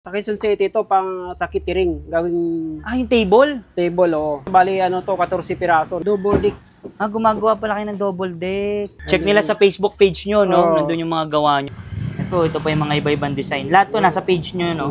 Sa Quezon City ito pang sa catering, gawing Ah, yung table? table oh. Bali ano to 14 piraso, double deck. Ah, gumagawa pala kayo ng double deck. Check nila sa Facebook page nyo, no? Nandun yung mga gawa nyo. Ito pa yung mga iba-ibang design. Lahat to nasa page nyo, no?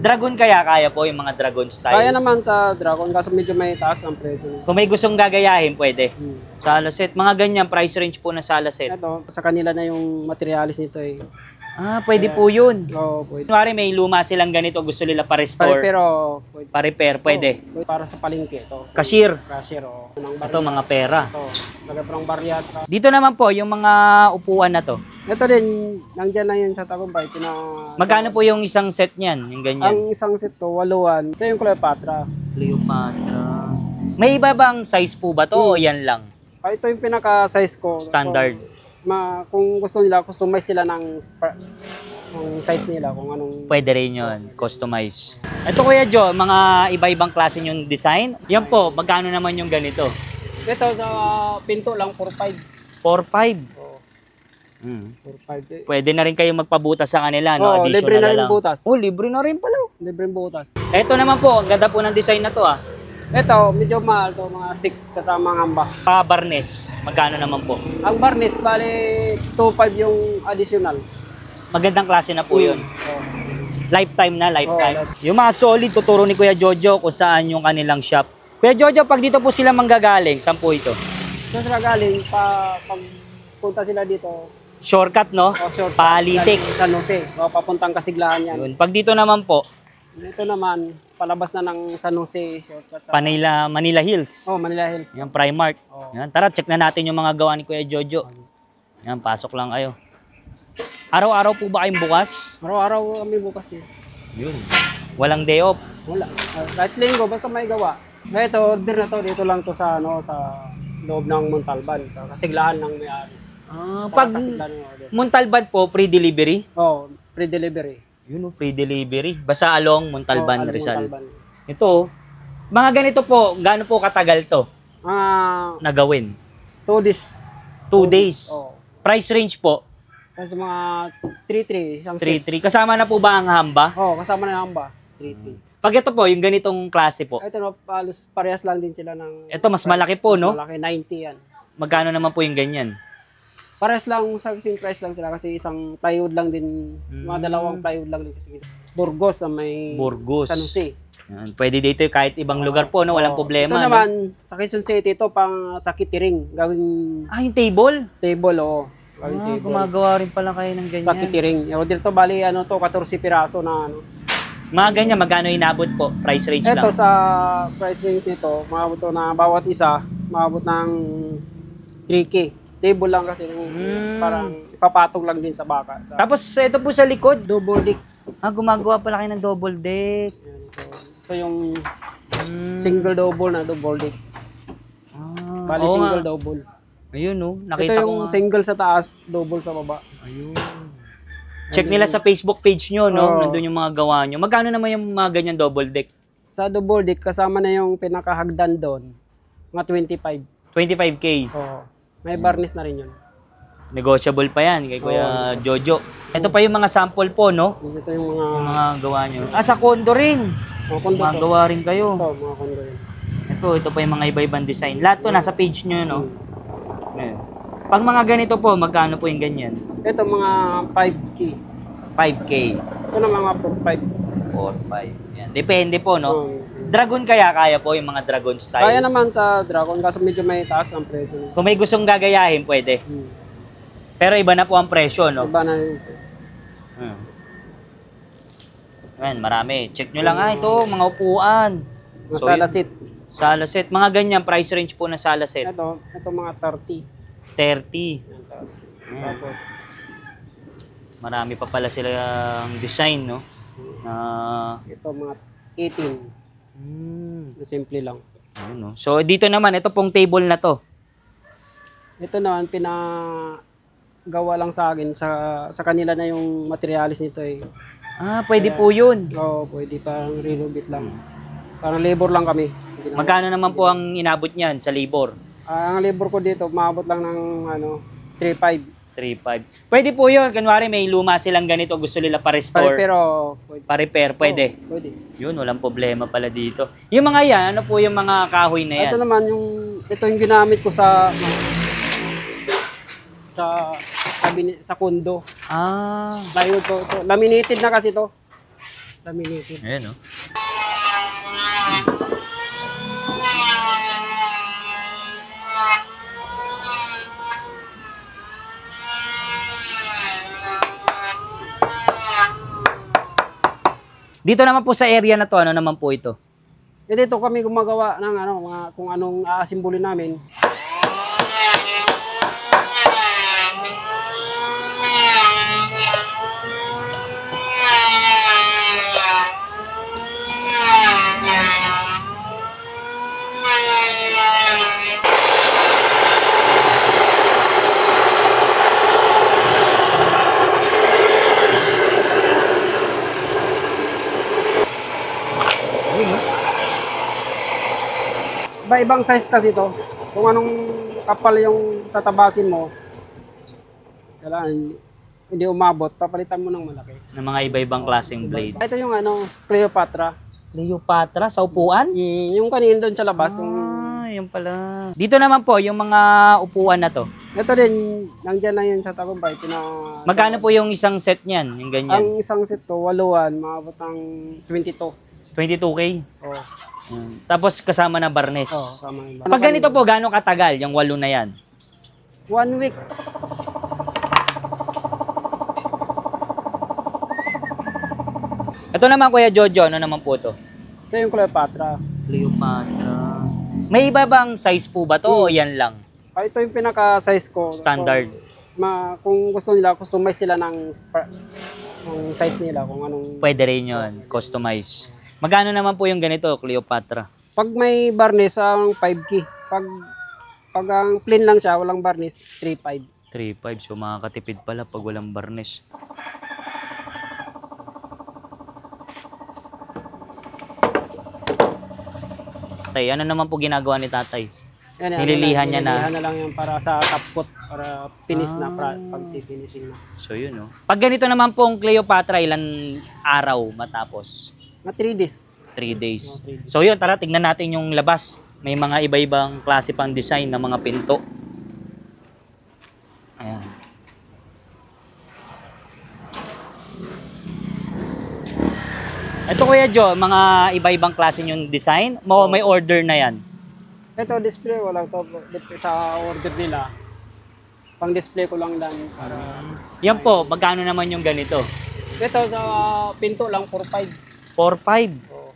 Dragon kaya po yung mga dragon style. Kaya naman sa Dragon kaso medyo may taas ang presyo. Kung may gustong gagayahin, pwede. Sala set, mga ganyan, price range po na sala set. Ito, sa kanila na yung materialis nito eh. Ah, pwede po yun. Oo, pwede. Kunwari may luma silang ganito, gusto nila pa-restore. Pero pwede. Pa-repair, pwede. Oh, para sa palengke ito. Cashier. Cashier oh. Ito, mga pera. Ito, lagay parang baryat. Dito naman po, yung mga upuan na to. Ito din, nandiyan lang yun sa Tagumpay. Magkano po yung isang set niyan? Yung ganyan? Ang isang set to, 8. Ito yung Cleopatra. Cleopatra. May iba bang size po ba to o yan lang? Ah, ito yung pinaka-size ko. Standard. Kung gusto nila, customize sila ng size nila. Kung anong... Pwede rin yun, customize. Ito Kuya Joe, mga iba-ibang klase yung design. Yan po, magkano naman yung ganito? Ito sa pinto lang, 4.5. 4.5. Oo, 4.5. Pwede na rin kayo magpabutas sa kanila, no? Oo, Additional libre na rin lang. butas. Oh, libre na rin pala. Libre butas. Ito naman po, ang ganda po ng design na to ah. Ito, medyo mahal to, mga 6 kasama ang hamba. Barnes, magkano naman po? Ang varnish, bali 2.5 yung additional. Magandang klase na po yun. Oo. Lifetime na, lifetime. Oo. Yung mga solid, tuturo ni Kuya Jojo kung saan yung kanilang shop. Kuya Jojo, pag dito po sila manggagaling, saan po ito? So sila galing, pag punta sila dito, Shortcut, no? short. Palitik. San Jose, papuntang Kasiglahan yan. Yun. Pag dito naman po, Ito naman, palabas na ng San Jose, shortcut. Manila Hills. Oh, Manila Hills. Yan, Primark. Oh. Yan, tara, check na natin yung mga gawa ni Kuya Jojo. Yan, pasok lang kayo. Araw-araw po ba kayong bukas? Araw-araw kami bukas din. Yun. Walang day off. Wala. Kahit linggo, basta may gawa. Ito, order na to, dito lang to sa, sa loob ng Montalban, sa Kasiglahan ng may-ari. Pag Montalban po, free delivery? Oh, free delivery. Yun, free delivery. Basta along Montalban, along Rizal. Montalban. Ito, mga ganito po, gaano po katagal to na gawin? 2 days. 2 days. Oh. Price range po? Kasi mga 3-3, isang set. 3-3. Kasama na po ba ang hamba? Oh, kasama na yung hamba. 3-3. Pag ito po, yung ganitong klase po. Ito na, halos parehas lang din sila ng... Ito, mas malaki po, no? Malaki, 90 yan. Magkano naman po yung ganyan? Parehas lang, sa kasing price lang sila kasi isang plywood lang din, mga dalawang plywood lang din kasi. Burgos ang may Burgos. San Jose. Yan. Pwede dito kahit ibang lugar po, no? Walang problema. Ito naman, sa Quezon City, ito pang sa catering, gawing Ah, yung table? table, oo. Gawing table. Gumagawa rin pala kayo ng ganyan. Sa catering. Dito bali, 14 piraso na Mga ganyan, magkano inabot po? Price range Ito lang? sa price range nito, maabot to na bawat isa, maabot ng 3K. Table lang kasi, parang ipapatong lang din sa baka. Tapos, ito po sa likod. Double deck. Ah, gumagawa pala kayo ng double deck. Ito yung single double na double deck. Bali oo single nga. double. Ayun, no? Ito Nakita ko yung nga. single sa taas, double sa baba. Ayun. Check nila sa Facebook page nyo, no? Oo. Nandun yung mga gawa nyo. Magkano naman yung mga ganyan double deck? Sa double deck, kasama na yung pinakahagdan doon, mga 25. 25K. Oo. May varnish na rin yun. Negotiable pa yan kay Kuya Jojo. Ito pa yung mga sample po, no? Ito yung mga Yung mga gawa nyo. Ah, sa condo rin. kondo to. Magawa rin kayo. Ito, mga kondo yun. Ito pa yung mga iba-ibang design. Lahat to nasa page nyo, no? Ayan. Pag mga ganito po, magkano po yung ganyan? Ito mga 5K. 5K. Ito na mga 4-5. 4-5. Yan. Depende po, no? Dragon kaya po yung mga dragon style. Kaya naman sa Dragon, kaso medyo may taas ang presyo. Kung may gustong gagayahin, pwede. Pero iba na po ang presyo, no? Iba na yun. Ayan, marami. Check nyo lang, ito, mga upuan. Mga So, sala seat. Sala set. Mga ganyan, price range po na sala set. Ito mga 30. 30. Tapos, Marami pa pala silang design, no? ito mga 18. Simple lang. Ayun, no? So, dito naman, ito pong table na to. Ito naman, pinagawa lang sa akin. Sa kanila na yung materialis nito eh. Ah, pwede po yun. Oo, pwede parang renovate lang. Parang labor lang kami. Magkano naman po ang inabot niyan sa labor? Ang labor ko dito, maabot lang ng 3.5. 3.5. Pwede po yun. Kunwari may luma silang ganito, gusto nila pa-restore. Pero pwede. Pa-repair, pwede. Oo, pwede. Yun, walang problema pala dito. Yung mga yan, ano po yung mga kahoy na yan? Ito naman ito yung ginamit ko sa sa kondo. Ah. Plywood ko to. Laminated na kasi to. Laminated. Ayan, no? Dito naman po sa area na to, ano naman po ito? Dito kami gumagawa ng kung anong aasimbulin namin. Iba-ibang size kasi to. Kung anong kapal yung tatabasin mo, kailangan hindi umabot, papalitan mo ng malaki. Ng mga iba-ibang klaseng blade. Ito yung Cleopatra. Cleopatra sa upuan? Yung kanina doon sa labas. Yung pala. Dito naman po, yung mga upuan na to. Ito din, nandiyan lang yun sa Tagumpay. Magkano po yung isang set niyan? Yung ganyan? Ang isang set to, 8, maabot ng 22. 22K? Oh. Tapos kasama na barnes. Kasama na. Pag ganito po, gaano katagal yung 8 na yan? 1 week. Ito naman Kuya Jojo, ano naman po to? Ito yung Cleopatra. Cleopatra. May iba bang size po ba to o yan lang? Ito yung pinaka-size ko. Standard. Kung gusto nila, customize sila ng size nila. Kung anong... Pwede rin yun, customize. Magkano naman po yung ganito, Cleopatra? Pag may barniz, ang 5K. Pag ang plain lang siya, walang barniz, 3.5. 3.5, so makakatipid pala pag walang barniz. Tay, ano naman po ginagawa ni tatay? Nililihan niya na. Nililihan na lang yan para sa top coat, para finish na, pag finishing na. So yun, no? Pag ganito naman po ang Cleopatra, ilan araw matapos? Na 3 days. 3 days. So yun, tara, tignan natin yung labas. May mga iba-ibang klase pang design ng mga pinto. Ayan. Ito Kuya Jo, mga iba-ibang klase yung design. May order na yan. Ito display, wala to. Sa order nila. Pang display ko lang lang. Para... Yan po, magkano naman yung ganito? Ito sa pinto lang, 4.5. 4.5. Oh.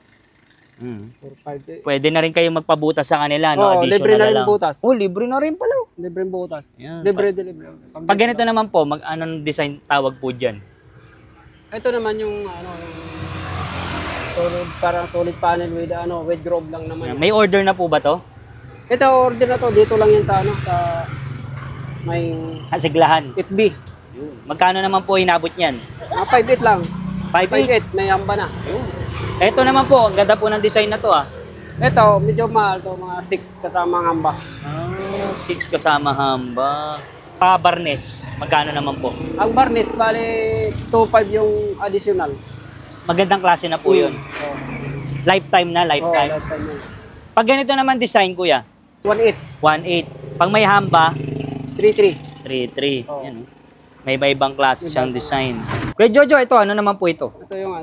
4.5. Pwede na rin kayo magpabutas sa kanila, no? Libre na rin butas. Libre na rin pala. Libre butas. Yan. Libre delivery. Pag ganito naman po, anong design tawag po dyan? Ito naman yung solid, parang solid panel with grove lang naman. May order na po ba to? Ito order na to, dito lang yan sa sa may Kasiglahan. 8B. Magkano naman po inabot niyan? 5.8 lang. 5.8. 5.8 may yamba na. Ito naman po, ang ganda po ng design na to ah. Ito, medyo mahal to, mga 6 kasama ang hamba. 6 kasama hamba. Barnes, magkano naman po? Ang barniz, bali 2.5 yung additional. Magandang klase na po yun. Lifetime na, lifetime. Lifetime yun. Pag ganito naman design, kuya? 1.8. 1.8. Pag may hamba? 3.3. 3.3. Yan, may iba-ibang klase siyang design. Kuya Jojo, ito, ano naman po ito? Ito yung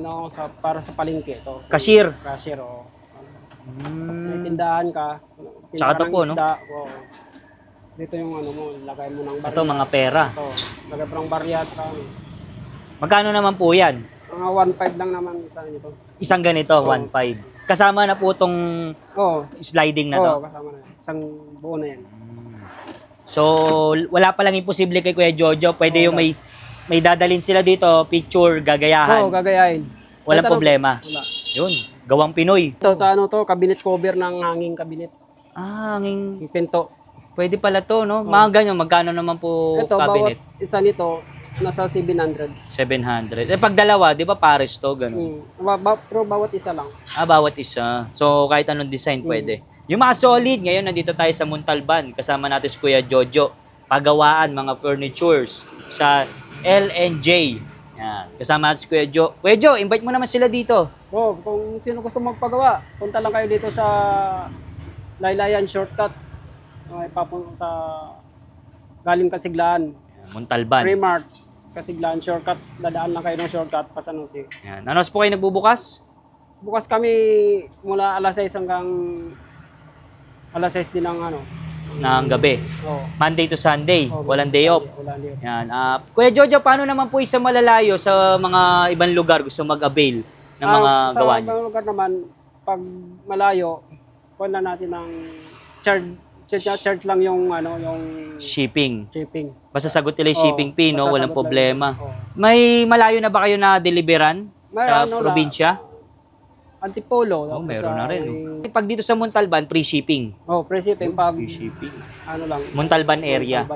para sa palengke. Ito. Cashier. Cashier, o. May tindahan ka. Tsaka ito po, no? Dito yung mo, lagay mo ng barya. Ito, mga pera. Ito, lagay mo ng barya at Magkano naman po yan? mga 1.5 lang naman isa nito. Isang ganito, 1.5. Kasama na po itong sliding na to? Oo, kasama na. Isang buo na yan. So, wala palang imposible kay Kuya Jojo. Pwede yung may dadalhin sila dito, picture, gagayahan. Oo, gagayahin. Walang problema. Wala. Yun, gawang Pinoy. Ito sa cabinet cover ng hanging cabinet. Hanging. Yung pinto. Pwede pala to, no? Mga ganyan, magkano naman po ito, cabinet? Bawat isa nito, nasa 700. 700. Pag dalawa, di ba pares to, gano'n? Pero bawat isa lang. Bawat isa. So, kahit anong design, pwede. Yung mga solid, ngayon nandito tayo sa Montalban. Kasama natin si Kuya Jojo. pagawaan, mga furnitures sa L&J. Yan. Kasama natin si Kuya Jo. Kuya Jo, invite mo naman sila dito. Kung sino gusto magpagawa, punta lang kayo dito sa Laylayan Shortcut. Papunta sa galing Kasiglaan. Montalban. Primark, Kasiglaan Shortcut. Dadaan lang kayo ng shortcut, Pasanusi. Yan. Ano po kayo nagbubukas? Bukas kami mula alas 6 hanggang alas 6 din ng Ng gabi. Oh. Monday to Sunday. Oh, Walang day off. Walang day off. Yan. Kuya Jojo, paano naman po sa malalayo sa mga ibang lugar gusto mag-avail ng mga gawa Sa niyo? ibang lugar naman, pag malayo, kuha na natin ng charge lang yung yung Shipping. shipping. Basta sagot nila yung shipping Oh, fee, no? basta Walang sagot lang problema. yun. Oh. May malayo na ba kayo na deliveran sa probinsya? Antipolo. Oh, tapos meron na rin. may- Pag dito sa Montalban, free shipping. Oh, free shipping pag Free shipping. ano lang. Montalban area.